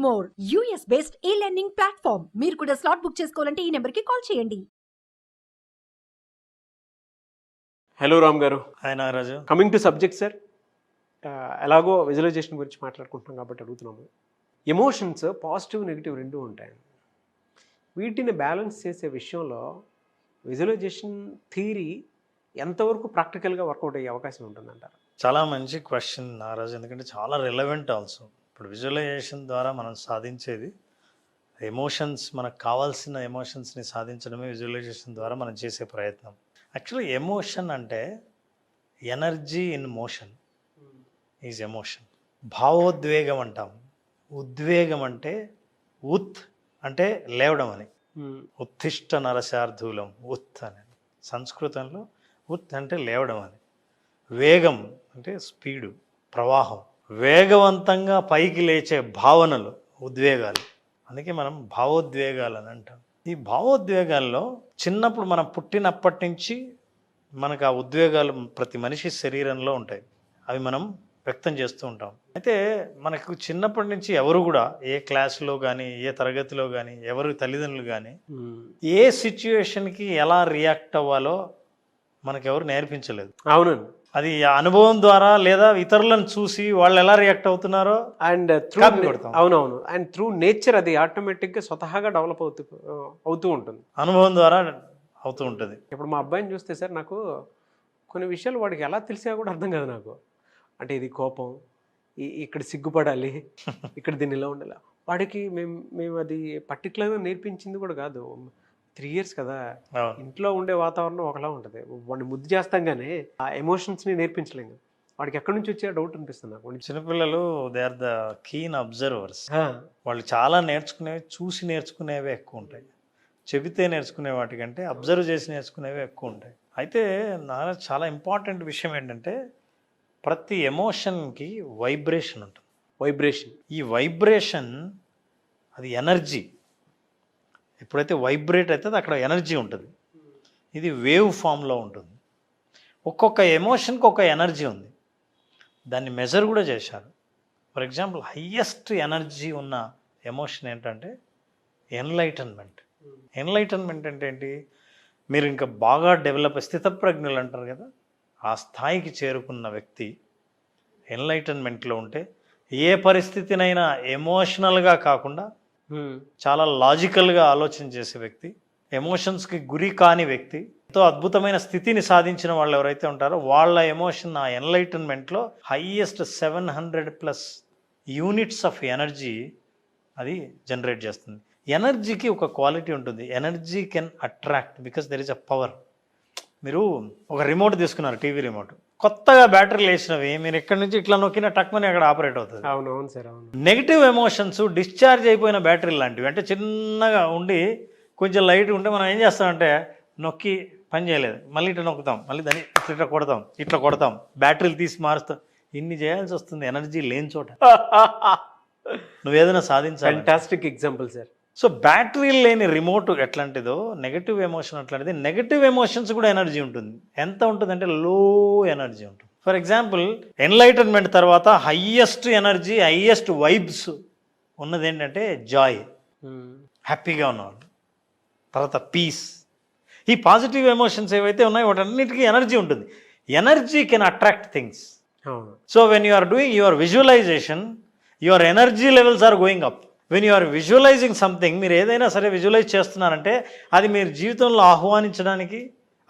More US based ఈ learning platform. మీరు కూడా స్లాట్ బుక్ చేసుకోవాలంటే ఈ నెంబర్కి కాల్ చేయండి. హలో రామ్ గారు. Hi Nagaraju. Coming to subject sir, ఎలాగో విజువలైజేషన్ గురించి మాట్లాడుకుంటున్నాం కాబట్టి అడుగుతున్నాము. ఎమోషన్స్ పాజిటివ్ నెగిటివ్ రెండూ ఉంటాయి. వీటిని బ్యాలెన్స్ చేసే విషయంలో విజువలైజేషన్ థియరీ ఎంతవరకు ప్రాక్టికల్గా వర్కౌట్ అయ్యే అవకాశం ఉంటుందంటారు? చాలా మంచి క్వశ్చన్ నాగరాజు, ఎందుకంటే చాలా రిలవెంట్ ఆల్సో. ఇప్పుడు విజువలైజేషన్ ద్వారా మనం సాధించేది ఎమోషన్స్, మనకు కావాల్సిన ఎమోషన్స్ని సాధించడమే విజువలైజేషన్ ద్వారా మనం చేసే ప్రయత్నం. యాక్చువల్లీ ఎమోషన్ అంటే energy in motion is emotion. భావోద్వేగం అంటాం. ఉద్వేగం అంటే ఉత్ అంటే లేవడం అని, ఉత్తిష్ట నరశార్ధూలం ఉత్ అని సంస్కృతంలో. ఉత్ అంటే లేవడం అని. వేగం అంటే స్పీడు, ప్రవాహం, వేగవంతంగా పైకి లేచే భావనలు, ఉద్వేగాలు. అందుకే మనం భావోద్వేగాలు అని అంటాం. ఈ భావోద్వేగాల్లో చిన్నప్పుడు మనం పుట్టినప్పటి నుంచి మనకు ఆ ఉద్వేగాలు ప్రతి మనిషి శరీరంలో ఉంటాయి. అవి మనం వ్యక్తం చేస్తూ ఉంటాం. అయితే మనకు చిన్నప్పటి నుంచి ఎవరు కూడా ఏ క్లాసులో కానీ ఏ తరగతిలో కానీ ఎవరు తల్లిదండ్రులు కానీ ఏ సిచ్యువేషన్కి ఎలా రియాక్ట్ అవ్వాలో మనకెవరు నేర్పించలేదు. అవునండి. అది అనుభవం ద్వారా లేదా ఇతరులను చూసి వాళ్ళు ఎలా రియాక్ట్ అవుతున్నారో అండ్ త్రూ అవునవును అండ్ త్రూ నేచర్ అది ఆటోమేటిక్గా స్వతహాగా డెవలప్ అవుతూ ఉంటుంది. అనుభవం ద్వారా అవుతూ ఉంటుంది. ఇప్పుడు మా అబ్బాయిని చూస్తే సార్ నాకు కొన్ని విషయాలు వాడికి ఎలా తెలిసా కూడా అర్థం కాదు నాకు. అంటే ఇది కోపం, ఇక్కడ సిగ్గుపడాలి, ఇక్కడ దీన్ని ఇలా ఉండాలి. వాడికి మేము అది పర్టికులర్గా నేర్పించింది కూడా కాదు. 3 years కదా, ఇంట్లో ఉండే వాతావరణం ఒకలా ఉంటుంది. వాడిని ముద్దు చేస్తాం కానీ ఆ ఎమోషన్స్ని నేర్పించలేము. వాడికి ఎక్కడి నుంచి వచ్చే డౌట్ అనిపిస్తుంది నాకు. చిన్నపిల్లలు they are the keen observers. వాళ్ళు చాలా నేర్చుకునేవి చూసి నేర్చుకునేవే ఎక్కువ ఉంటాయి. చెబితే నేర్చుకునే వాటికంటే అబ్జర్వ్ చేసి నేర్చుకునేవి ఎక్కువ ఉంటాయి. అయితే నా చాలా ఇంపార్టెంట్ విషయం ఏంటంటే ప్రతి ఎమోషన్కి వైబ్రేషన్ ఉంటుంది. ఈ వైబ్రేషన్ అది ఎనర్జీ. ఎప్పుడైతే వైబ్రేట్ అవుతుందో అక్కడ ఎనర్జీ ఉంటుంది. ఇది వేవ్ ఫామ్లో ఉంటుంది. ఒక్కొక్క ఎమోషన్కి ఒక ఎనర్జీ ఉంది. దాన్ని మెజర్ కూడా చేశారు. ఫర్ ఎగ్జాంపుల్ హయ్యెస్ట్ ఎనర్జీ ఉన్న ఎమోషన్ ఏంటంటే ఎన్లైటన్మెంట్. ఎన్లైటన్మెంట్ అంటే ఏంటి? మీరు ఇంకా బాగా డెవలప్ స్థితప్రజ్ఞులు అంటారు కదా, ఆ స్థాయికి చేరుకున్న వ్యక్తి ఎన్లైటన్మెంట్లో ఉంటే ఏ పరిస్థితినైనా ఎమోషనల్గా కాకుండా చాలా లాజికల్గా ఆలోచన చేసే వ్యక్తి, ఎమోషన్స్కి గురి కాని వ్యక్తి, ఎంతో అద్భుతమైన స్థితిని సాధించిన వాళ్ళు ఎవరైతే ఉంటారో వాళ్ళ ఎమోషన్ ఆ ఎన్లైటన్మెంట్లో హయ్యెస్ట్ 700+ యూనిట్స్ ఆఫ్ ఎనర్జీ అది జనరేట్ చేస్తుంది. ఎనర్జీకి ఒక క్వాలిటీ ఉంటుంది. Energy can attract because there is a power. మీరు ఒక రిమోట్ తీసుకున్నారు, టీవీ రిమోట్, కొత్తగా బ్యాటరీలు వేసినవి, మీరు ఎక్కడి నుంచి ఇట్లా నొక్కిన టక్మని అక్కడ ఆపరేట్ అవుతుంది. అవునవును సార్, అవును. నెగిటివ్ ఎమోషన్స్ డిశ్చార్జ్ అయిపోయిన బ్యాటరీలు లాంటివి. అంటే చిన్నగా ఉండి కొంచెం లైట్ ఉంటే మనం ఏం చేస్తామంటే నొక్కి పని చేయలేదు, మళ్ళీ ఇట్లా నొక్కుతాం, మళ్ళీ దాన్ని ఇట్లా కొడతాం, బ్యాటరీలు తీసి మారుస్తాం. ఇన్ని చేయాల్సి వస్తుంది ఎనర్జీ లేని చోట. నువ్వేదైనా సాధించాలి. Fantastic example sir. So battery లేని రిమోట్ ఎట్లాంటిదో నెగటివ్ ఎమోషన్ అట్లాంటిది. నెగటివ్ ఎమోషన్స్ కూడా ఎనర్జీ ఉంటుంది. ఎంత ఉంటుంది అంటే లో ఎనర్జీ ఉంటుంది. ఫర్ ఎగ్జాంపుల్ ఎన్లైటన్మెంట్ తర్వాత హయ్యెస్ట్ ఎనర్జీ, హయ్యెస్ట్ వైబ్స్ ఉన్నది ఏంటంటే జాయ్, హ్యాపీగా ఉన్నవాళ్ళు. తర్వాత పీస్. ఈ పాజిటివ్ ఎమోషన్స్ ఏవైతే ఉన్నాయో వాటన్నిటికీ ఎనర్జీ ఉంటుంది. Energy can attract things. So when you are doing your visualization, your energy levels are going up. When you are visualizing something, మీరు ఏదైనా సరే విజువలైజ్ చేస్తున్నారంటే అది మీరు జీవితంలో ఆహ్వానించడానికి,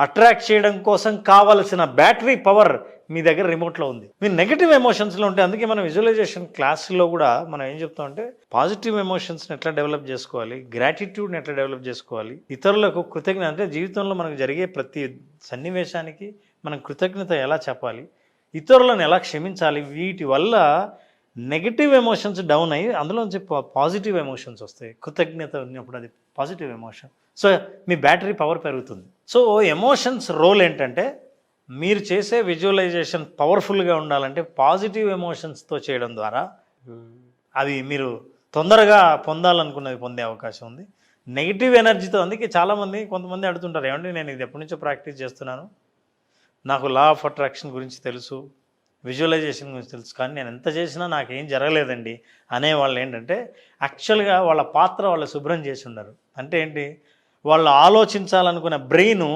అట్రాక్ట్ చేయడం కోసం కావలసిన బ్యాటరీ పవర్ మీ దగ్గర రిమోట్లో ఉంది. మీరు నెగిటివ్ ఎమోషన్స్లో ఉంటే, అందుకే మనం విజువలైజేషన్ క్లాస్లో కూడా మనం ఏం చెప్తామంటే పాజిటివ్ ఎమోషన్స్ని ఎట్లా డెవలప్ చేసుకోవాలి, గ్రాటిట్యూడ్ని ఎట్లా డెవలప్ చేసుకోవాలి, ఇతరులకు కృతజ్ఞత అంటే జీవితంలో మనకు జరిగే ప్రతి సన్నివేశానికి మనం కృతజ్ఞత ఎలా చెప్పాలి, ఇతరులను ఎలా క్షమించాలి. వీటి వల్ల నెగిటివ్ ఎమోషన్స్ డౌన్ అయ్యి అందులోంచి పాజిటివ్ ఎమోషన్స్ వస్తాయి. కృతజ్ఞత ఉన్నప్పుడు అది పాజిటివ్ ఎమోషన్. సో మీ బ్యాటరీ పవర్ పెరుగుతుంది. సో ఎమోషన్స్ రోల్ ఏంటంటే మీరు చేసే విజువలైజేషన్ పవర్ఫుల్గా ఉండాలంటే పాజిటివ్ ఎమోషన్స్తో చేయడం ద్వారా అవి మీరు తొందరగా పొందాలనుకున్నది పొందే అవకాశం ఉంది. నెగిటివ్ ఎనర్జీతో, అందుకే చాలామంది కొంతమంది అడుగుతుంటారు, ఏమంటే నేను ఇది ఎప్పటి నుంచో ప్రాక్టీస్ చేస్తున్నాను, నాకు లా ఆఫ్ అట్రాక్షన్ గురించి తెలుసు, విజువలైజేషన్ గురించి తెలుసు కానీ నేను ఎంత చేసినా నాకేం జరగలేదండి అనేవాళ్ళు ఏంటంటే యాక్చువల్గా వాళ్ళ పాత్ర వాళ్ళు శుభ్రం చేసి ఉన్నారు. అంటే ఏంటి, వాళ్ళు ఆలోచించాలనుకున్న బ్రెయిన్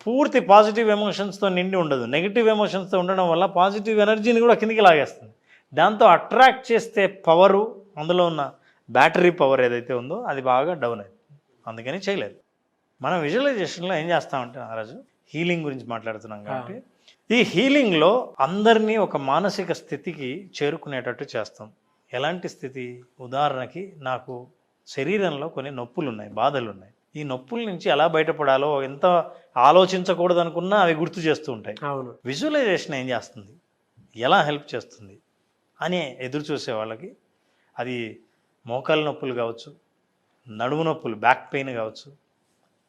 పూర్తి పాజిటివ్ ఎమోషన్స్తో నిండి ఉండదు. నెగిటివ్ ఎమోషన్స్తో ఉండడం వల్ల పాజిటివ్ ఎనర్జీని కూడా కిందికి లాగేస్తుంది. దాంతో అట్రాక్ట్ చేస్తే పవరు, అందులో ఉన్న బ్యాటరీ పవర్ ఏదైతే ఉందో అది బాగా డౌన్ అయింది. అందుకని చేయలేదు. మనం విజువలైజేషన్లో ఏం చేస్తామంటే మహారాజు, హీలింగ్ గురించి మాట్లాడుతున్నాం కాబట్టి ఈ హీలింగ్లో అందరినీ ఒక మానసిక స్థితికి చేరుకునేటట్టు చేస్తాం. ఎలాంటి స్థితి? ఉదాహరణకి నాకు శరీరంలో కొన్ని నొప్పులు ఉన్నాయి, బాధలు ఉన్నాయి. ఈ నొప్పుల నుంచి ఎలా బయటపడాలో ఎంత ఆలోచించకూడదు అనుకున్నా అవి గుర్తు చేస్తూ ఉంటాయి. అవును. విజువలైజేషన్ ఏం చేస్తుంది, ఎలా హెల్ప్ చేస్తుంది అని ఎదురు చూసే వాళ్ళకి, అది మోకాల నొప్పులు కావచ్చు, నడుము నొప్పులు, బ్యాక్ పెయిన్ కావచ్చు,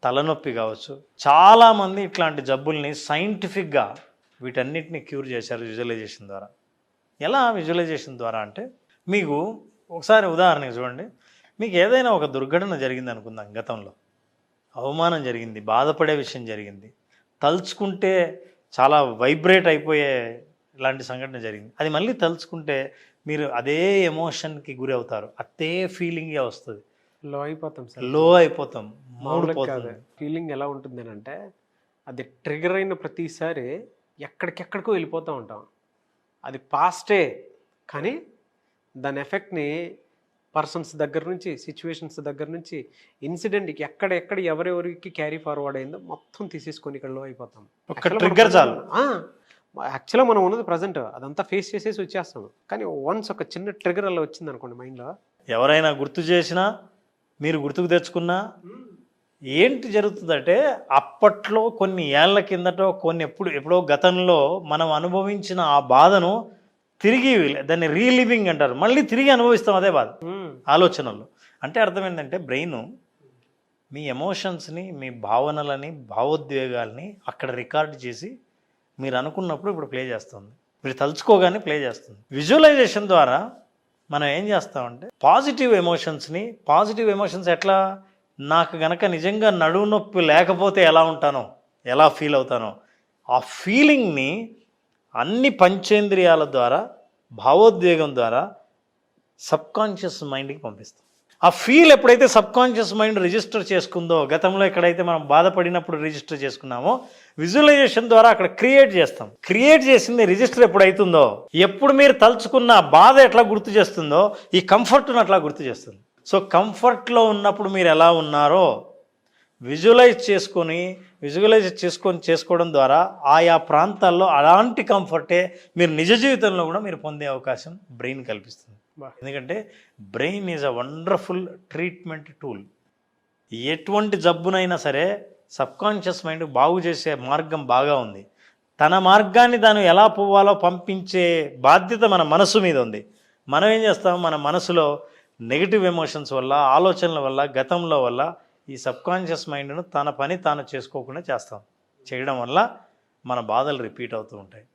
తలనొప్పి కావచ్చు, చాలామంది ఇట్లాంటి జబ్బుల్ని సైంటిఫిక్గా వీటన్నిటిని క్యూర్ చేశారు విజువలైజేషన్ ద్వారా. ఎలా విజువలైజేషన్ ద్వారా అంటే, మీకు ఒకసారి ఉదాహరణకి చూడండి, మీకు ఏదైనా ఒక దుర్ఘటన జరిగింది అనుకుందాం, గతంలో అవమానం జరిగింది, బాధపడే విషయం జరిగింది, తలుచుకుంటే చాలా వైబ్రేట్ అయిపోయే ఇలాంటి సంఘటన జరిగింది. అది మళ్ళీ తలుచుకుంటే మీరు అదే ఎమోషన్కి గురి అవుతారు, అదే ఫీలింగే వస్తుంది, లో అయిపోతాం సార్, లో అయిపోతాం, మూడు పోతుంది. ఫీలింగ్ ఎలా ఉంటుంది అని అంటే, అది ట్రిగర్ అయిన ప్రతిసారి ఎక్కడికెక్కడికో వెళ్ళిపోతూ ఉంటాం. అది పాస్టే, కానీ దాని ఎఫెక్ట్ని పర్సన్స్ దగ్గర నుంచి, సిచ్యువేషన్స్ దగ్గర నుంచి, ఇన్సిడెంట్కి ఎక్కడ ఎవరెవరికి క్యారీ ఫార్వర్డ్ అయిందో మొత్తం తీసేసుకొని ఇక్కడ లో అయిపోతాం. ఒక ట్రిగ్గర్ చాలు. యాక్చువల్గా మనం ఉన్నది ప్రజెంట్, అదంతా ఫేస్ చేసేసి వచ్చేస్తాం. కానీ వన్స్ ఒక చిన్న ట్రిగర్ అలా వచ్చింది అనుకోండి మైండ్లో, ఎవరైనా గుర్తు చేసినా, మీరు గుర్తుకు తెచ్చుకున్నా, ఏంటి జరుగుతుందంటే అప్పట్లో కొన్ని ఏళ్ల కిందటో ఎప్పుడో గతంలో మనం అనుభవించిన ఆ బాధను తిరిగి, దాన్ని రీలివింగ్ అంటారు, మళ్ళీ తిరిగి అనుభవిస్తాం అదే బాధ ఆలోచనలు. అంటే అర్థం ఏంటంటే, బ్రెయిన్ మీ ఎమోషన్స్ని, మీ భావనలని, భావోద్వేగాల్ని అక్కడ రికార్డ్ చేసి మీరు అనుకున్నప్పుడు ఇప్పుడు ప్లే చేస్తుంది, మీరు తలుచుకోగానే ప్లే చేస్తుంది. విజువలైజేషన్ ద్వారా మనం ఏం చేస్తామంటే పాజిటివ్ ఎమోషన్స్ ఎట్లా, నాకు గనక నిజంగా నడుము నొప్పి లేకపోతే ఎలా ఉంటానో, ఎలా ఫీల్ అవుతానో, ఆ ఫీలింగ్ని అన్ని పంచేంద్రియాల ద్వారా, భావోద్వేగం ద్వారా సబ్కాన్షియస్ మైండ్కి పంపిస్తాం. ఆ ఫీల్ ఎప్పుడైతే సబ్కాన్షియస్ మైండ్ రిజిస్టర్ చేసుకుందో, గతంలో ఎక్కడైతే మనం బాధపడినప్పుడు రిజిస్టర్ చేసుకున్నామో, విజువలైజేషన్ ద్వారా అక్కడ క్రియేట్ చేస్తాం. క్రియేట్ చేసింది రిజిస్టర్ ఎప్పుడైతుందో, ఎప్పుడు మీరు తలుచుకున్న బాధ ఎట్లా గుర్తు చేస్తుందో, ఈ కంఫర్ట్ను అట్లా గుర్తు చేస్తుంది. సో కంఫర్ట్లో ఉన్నప్పుడు మీరు ఎలా ఉన్నారో విజువలైజ్ చేసుకోవడం ద్వారా ఆయా ప్రాంతాల్లో అలాంటి కంఫర్టే మీరు నిజ జీవితంలో కూడా మీరు పొందే అవకాశం బ్రెయిన్ కల్పిస్తుంది. ఎందుకంటే brain is a wonderful treatment tool. ఎటువంటి జబ్బునైనా సరే సబ్కాన్షియస్ మైండ్ బాగు చేసే మార్గం బాగా ఉంది. తన మార్గాన్ని తాను ఎలా పోవాలో పంపించే బాధ్యత మన మనసు మీద ఉంది. మనం ఏం చేస్తాం, మన మనసులో నెగిటివ్ ఎమోషన్స్ వల్ల, ఆలోచనల వల్ల, గతంలో వల్ల ఈ సబ్కాన్షియస్ మైండ్ను తన పని తాను చేసుకోకుండా చేయడం వల్ల మన బాధలు రిపీట్ అవుతూ ఉంటాయి.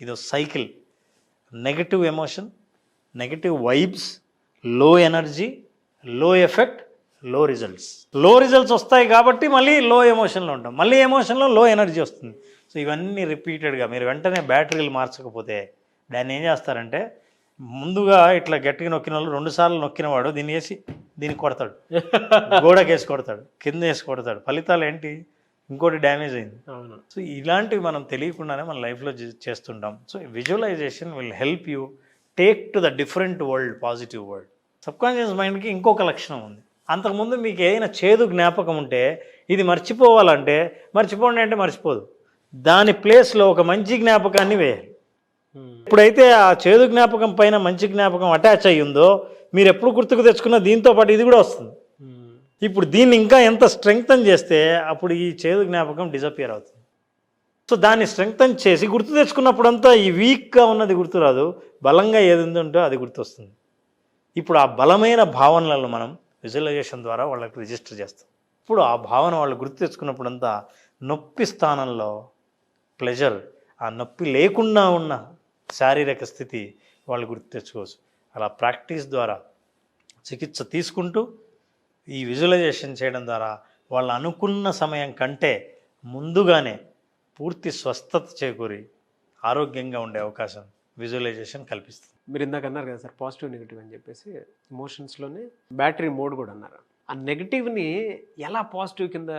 ఇది cycle. Negative emotion, negative vibes, లో ఎనర్జీ, లో ఎఫెక్ట్, లో రిజల్ట్స్ వస్తాయి కాబట్టి మళ్ళీ లో ఎమోషన్లో ఉంటాం, మళ్ళీ ఎమోషన్లో లో ఎనర్జీ వస్తుంది. సో ఇవన్నీ రిపీటెడ్గా మీరు వెంటనే బ్యాటరీలు మార్చకపోతే దాన్ని ఏం చేస్తారంటే, ముందుగా ఇట్లా గట్టిగా నొక్కిన వాళ్ళు 2 సార్లు నొక్కినవాడు దీన్ని కొడతాడు, గోడకేసి కొడతాడు, కింద వేసి కొడతాడు. ఫలితాలు ఏంటి? ఇంకోటి డ్యామేజ్ అయింది. సో ఇలాంటివి మనం తెలియకుండానే మన లైఫ్లో చేస్తుంటాం. So visualization will help you take to the different world, positive world. Subconscious మైండ్కి ఇంకొక లక్షణం ఉంది. అంతకుముందు మీకు ఏదైనా చేదు జ్ఞాపకం ఉంటే ఇది మర్చిపోవాలంటే, మర్చిపోండి అంటే మర్చిపోదు, దాని ప్లేస్లో ఒక మంచి జ్ఞాపకాన్ని వేయాలి. ఎప్పుడైతే ఆ చేదు జ్ఞాపకం పైన మంచి జ్ఞాపకం అటాచ్ అయ్యి ఉందో, మీరు ఎప్పుడు గుర్తుకు తెచ్చుకున్నా దీంతో పాటు ఇది కూడా వస్తుంది. ఇప్పుడు దీన్ని ఇంకా ఎంత స్ట్రెంగ్తన్ చేస్తే అప్పుడు ఈ చేదు జ్ఞాపకం డిజపియర్ అవుతుంది. సో దాన్ని స్ట్రెంగ్తన్ చేసి గుర్తు తెచ్చుకున్నప్పుడంతా ఈ వీక్గా ఉన్నది గుర్తురాదు, బలంగా ఏది ఉందో అది గుర్తొస్తుంది. ఇప్పుడు ఆ బలమైన భావనలను మనం విజువలైజేషన్ ద్వారా వాళ్ళకి రిజిస్టర్ చేస్తాం. ఇప్పుడు ఆ భావన వాళ్ళు గుర్తు తెచ్చుకున్నప్పుడంతా నొప్పి స్థానంలో ప్లెజర్, ఆ నొప్పి లేకుండా ఉన్న శారీరక స్థితి వాళ్ళు గుర్తు తెచ్చుకోవచ్చు. అలా ప్రాక్టీస్ ద్వారా, చికిత్స తీసుకుంటూ ఈ విజువలైజేషన్ చేయడం ద్వారా వాళ్ళు అనుకున్న సమయం కంటే ముందుగానే పూర్తి స్వస్థత చేకూరి ఆరోగ్యంగా ఉండే అవకాశం విజువలైజేషన్ కల్పిస్తుంది. మీరు ఇందాక అన్నారు కదా సార్ పాజిటివ్ నెగిటివ్ అని చెప్పేసి, ఎమోషన్స్లోనే బ్యాటరీ మోడ్ కూడా అన్నారు. ఆ నెగిటివ్ని ఎలా పాజిటివ్ కింద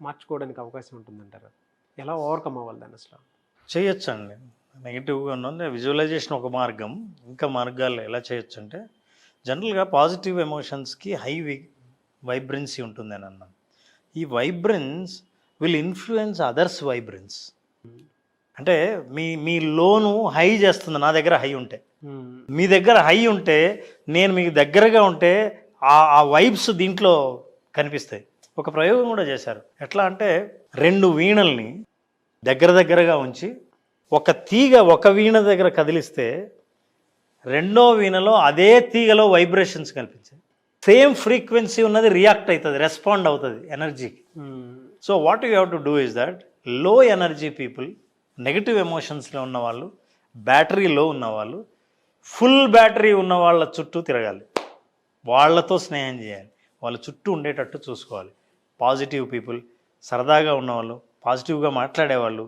మార్చుకోవడానికి అవకాశం ఉంటుందంటారు? ఎలా ఓవర్కమ్ అవ్వాలి దాన్ని అసలు? చేయొచ్చండి. నెగిటివ్గా ఉన్నది విజువలైజేషన్ ఒక మార్గం. ఇంకా మార్గాలు ఎలా చేయొచ్చు అంటే, జనరల్గా పాజిటివ్ ఎమోషన్స్కి హై వైబ్రెన్సీ ఉంటుంది అని అన్నాను. ఈ vibrance will influence others vibrance. అంటే మీ లోను హై చేస్తుంది నా దగ్గర హై ఉంటే. మీ దగ్గర హై ఉంటే నేను మీకు దగ్గరగా ఉంటే ఆ వైబ్స్ దీంట్లో కనిపిస్తాయి. ఒక ప్రయోగం కూడా చేశారు. ఎట్లా అంటే 2 వీణల్ని దగ్గరగా ఉంచి ఒక తీగ ఒక వీణ దగ్గర కదిలిస్తే రెండో వీణలో అదే తీగలో వైబ్రేషన్స్ కనిపించాయి. సేమ్ ఫ్రీక్వెన్సీ ఉన్నది రియాక్ట్ అవుతుంది, రెస్పాండ్ అవుతుంది ఎనర్జీకి. So what you have to do is that low energy people, negative ఎమోషన్స్లో ఉన్నవాళ్ళు, బ్యాటరీ లో ఉన్నవాళ్ళు, ఫుల్ బ్యాటరీ ఉన్న వాళ్ళ చుట్టూ తిరగాలి, వాళ్ళతో స్నేహం చేయాలి, వాళ్ళ చుట్టూ ఉండేటట్టు చూసుకోవాలి. పాజిటివ్ పీపుల్, సరదాగా ఉన్నవాళ్ళు, పాజిటివ్గా మాట్లాడేవాళ్ళు,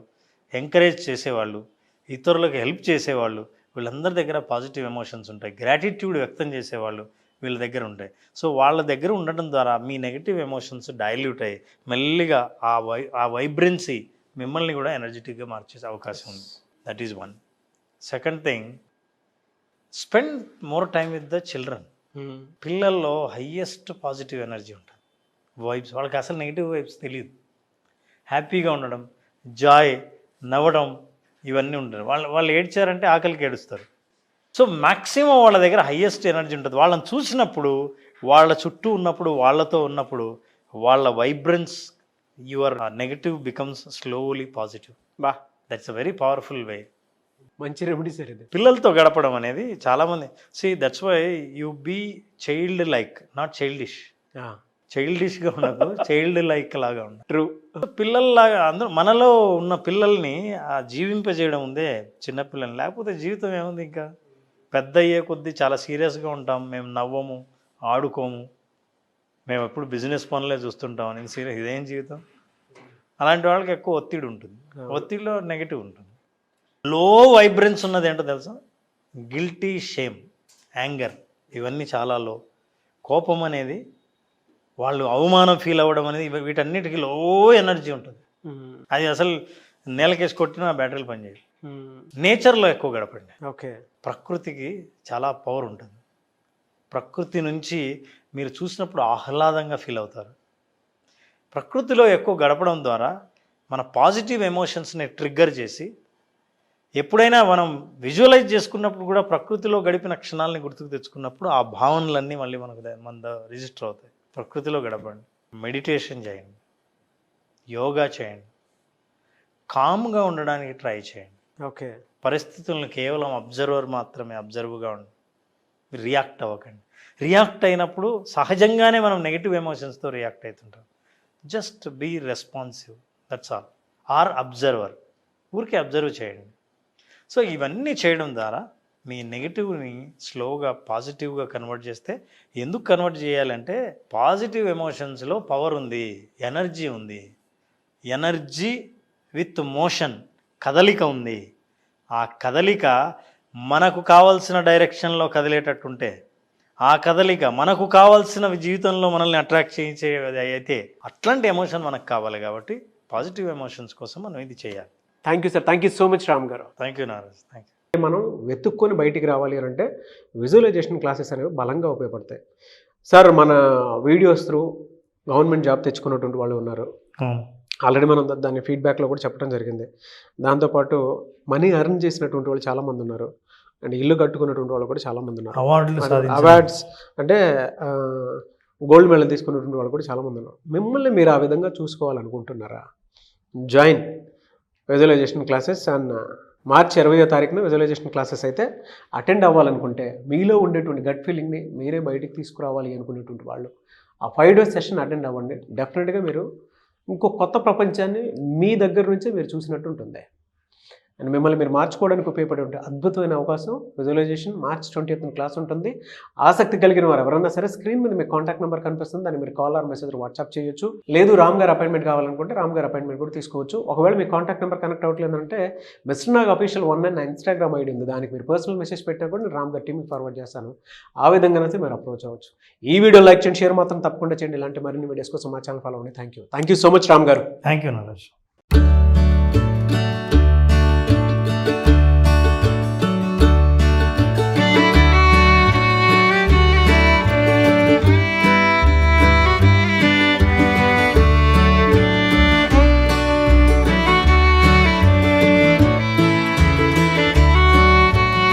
ఎంకరేజ్ చేసేవాళ్ళు, ఇతరులకు హెల్ప్ చేసేవాళ్ళు, వీళ్ళందరి దగ్గర పాజిటివ్ ఎమోషన్స్ ఉంటాయి. గ్రాటిట్యూడ్ వ్యక్తం చేసేవాళ్ళు వీళ్ళ దగ్గర ఉంటాయి. సో వాళ్ళ దగ్గర ఉండటం ద్వారా మీ నెగిటివ్ ఎమోషన్స్ డైల్యూట్ అయ్యి మెల్లిగా ఆ వైబ్రెన్సీ మిమ్మల్ని కూడా ఎనర్జెటిక్గా మార్చేసే అవకాశం ఉంది. That is one. Second thing, spend more time with the children. పిల్లల్లో హయ్యెస్ట్ పాజిటివ్ ఎనర్జీ ఉంటుంది, వైబ్స్. వాళ్ళకి అసలు నెగిటివ్ వైబ్స్ తెలియదు. హ్యాపీగా ఉండడం, జాయ్, నవ్వడం, ఇవన్నీ ఉంటారు. వాళ్ళు ఏడ్చారంటే ఆకలికి ఏడుస్తారు. సో మ్యాక్సిమం వాళ్ళ దగ్గర హయ్యెస్ట్ ఎనర్జీ ఉంటుంది. వాళ్ళని చూసినప్పుడు, వాళ్ళ చుట్టూ ఉన్నప్పుడు, వాళ్ళతో ఉన్నప్పుడు వాళ్ళ vibrance, your negative becomes slowly positive. That's a very powerful way. మంచి రెమెడీ సార్ ఇది. పిల్లలతో గడపడం అనేది చాలామంది that's why you be child like, not childish. చైల్డిష్గా ఉండదు, చైల్డ్ లైక్ లాగా ఉండదు. ట్రూ. పిల్లల్లాగా అందరూ మనలో ఉన్న పిల్లల్ని జీవింపజేయడం ఉందే చిన్నపిల్లల్ని. లేకపోతే జీవితం ఏముంది? ఇంకా పెద్ద అయ్యే కొద్దీ చాలా సీరియస్గా ఉంటాం. మేము నవ్వము, ఆడుకోము, మేము ఎప్పుడు బిజినెస్ పనులే చూస్తుంటాం. నేను సీరియస్, ఇదేం జీవితం? అలాంటి వాళ్ళకి ఎక్కువ ఒత్తిడి ఉంటుంది. ఒత్తిడిలో నెగిటివ్ ఉంటుంది. లో వైబ్రెన్స్ ఉన్నది ఏంటో తెలుసా? గిల్టీ, షేమ్, యాంగర్, ఇవన్నీ చాలా లో. కోపం అనేది, వాళ్ళు అవమానం ఫీల్ అవ్వడం అనేది, వీటన్నిటికీ లో ఎనర్జీ ఉంటుంది. అది అసలు నేలకేసి కొట్టినా బ్యాటరీలు పనిచేయాలి. నేచర్లో ఎక్కువ గడపండి. ఓకే. ప్రకృతికి చాలా పవర్ ఉంటుంది. ప్రకృతి నుంచి మీరు చూసినప్పుడు ఆహ్లాదంగా ఫీల్ అవుతారు. ప్రకృతిలో ఎక్కువ గడపడం ద్వారా మన పాజిటివ్ ఎమోషన్స్ని ట్రిగ్గర్ చేసి, ఎప్పుడైనా మనం విజువలైజ్ చేసుకున్నప్పుడు కూడా ప్రకృతిలో గడిపిన క్షణాలని గుర్తుకు తెచ్చుకున్నప్పుడు ఆ భావనలన్నీ మళ్ళీ మన రిజిస్టర్ అవుతాయి. ప్రకృతిలో గడపండి, మెడిటేషన్ చేయండి, యోగా చేయండి, కామ్గా ఉండడానికి ట్రై చేయండి. ఓకే. పరిస్థితులను కేవలం అబ్జర్వర్ మాత్రమే, అబ్జర్వ్గా ఉండండి, రియాక్ట్ అవ్వకండి. రియాక్ట్ అయినప్పుడు సహజంగానే మనం నెగిటివ్ ఎమోషన్స్తో రియాక్ట్ అవుతుంటాం. Just be responsive, that's all. Or observer, ఊరికే అబ్జర్వ్ చేయండి. సో ఇవన్నీ చేయడం ద్వారా మీ నెగిటివ్ని స్లోగా పాజిటివ్గా కన్వర్ట్ చేస్తే, ఎందుకు కన్వర్ట్ చేయాలంటే పాజిటివ్ ఎమోషన్స్లో పవర్ ఉంది, ఎనర్జీ ఉంది. ఎనర్జీ విత్ మోషన్, కదలిక ఉంది. ఆ కదలిక మనకు కావాల్సిన డైరెక్షన్లో కదిలేటట్టుంటే, ఆ కదలిక మనకు కావాల్సిన జీవితంలో మనల్ని అట్రాక్ట్ చేయించేది అయితే, అట్లాంటి ఎమోషన్ మనకు కావాలి. కాబట్టి పాజిటివ్ ఎమోషన్స్ కోసం మనం ఇది చేయాలి. Thank you sir. Thank you so much Ram garu. Thank you Naraj. Thank you. మనం వెతుక్కొని బయటికి రావాలి అని అంటే విజువలైజేషన్ క్లాసెస్ అనేవి బలంగా ఉపయోగపడతాయి సార్. మన వీడియోస్ త్రూ గవర్నమెంట్ జాబ్ తెచ్చుకున్నటువంటి వాళ్ళు ఉన్నారు. ఆల్రెడీ మనం దాన్ని ఫీడ్బ్యాక్లో కూడా చెప్పడం జరిగింది. దాంతోపాటు మనీ ఎర్న్ చేసినటువంటి వాళ్ళు చాలామంది ఉన్నారు, అండ్ ఇల్లు కట్టుకున్నటువంటి వాళ్ళు కూడా చాలామంది ఉన్నారు. అవార్డ్స్ అంటే గోల్డ్ మెడల్ తీసుకున్నటువంటి వాళ్ళు కూడా చాలామంది ఉన్నారు. మిమ్మల్ని మీరు ఆ విధంగా చూసుకోవాలనుకుంటున్నారా? జాయిన్ విజువలైజేషన్ క్లాసెస్ అండ్ మార్చి 20వ తారీఖున విజువలైజేషన్ క్లాసెస్ అయితే అటెండ్ అవ్వాలనుకుంటే, మీలో ఉండేటువంటి గట్ ఫీలింగ్ని మీరే బయటికి తీసుకురావాలి అనుకునేటువంటి వాళ్ళు ఆ 5 days సెషన్ అటెండ్ అవ్వండి. డెఫినెట్గా మీరు ఇంకో కొత్త ప్రపంచాన్ని మీ దగ్గర నుంచే మీరు చూసినట్టు ఉంటుంది. అండ్ మిమ్మల్ని మీరు మార్చుకోవడానికి ఉపయోగపడే అద్భుతమైన అవకాశం విజువలైజేషన్ March 20th క్లాస్ ఉంటుంది. ఆసక్తి కలిగిన వారు ఎవరన్నా సరే స్క్రీన్ మీద మీ కాంటాక్ట్ నెంబర్ కనిపిస్తుంది, దాన్ని మీరు కాల్ ఆర్ మెసేజ్ వాట్సాప్ చేయొచ్చు. లేదు రామ్ గారు అపాయింట్మెంట్ కావాలనుకుంటే రామ్ గారు అపాయింట్మెంట్ కూడా తీసుకోవచ్చు. ఒకవేళ మీ కాంటాక్ట్ నెంబర్ కనెక్ట్ అవ్వట్లేదంటే మిస్టర్ నాగ్ అఫీషియల్ 1 నా ఇన్స్టాగ్రామ్ ఐడి ఉంది, దానికి మీరు పర్సనల్ మెసేజ్ పెట్టినా కూడా నేను రామ్ గారి టీమ్కి ఫార్వర్డ్ చేస్తాను. ఆ విధంగానైతే మీరు అప్రోచ్ అవ్వచ్చు. ఈ వీడియో లైక్ చేయండి, షేర్ మాత్రం తప్పకుండా చేయండి. ఇలాంటి మరిన్ని వీడియోస్ కోసం మా ఛానల్ ఫాలో అవ్వండి. Thank you so much Ram garu. Thank you Nagaraj.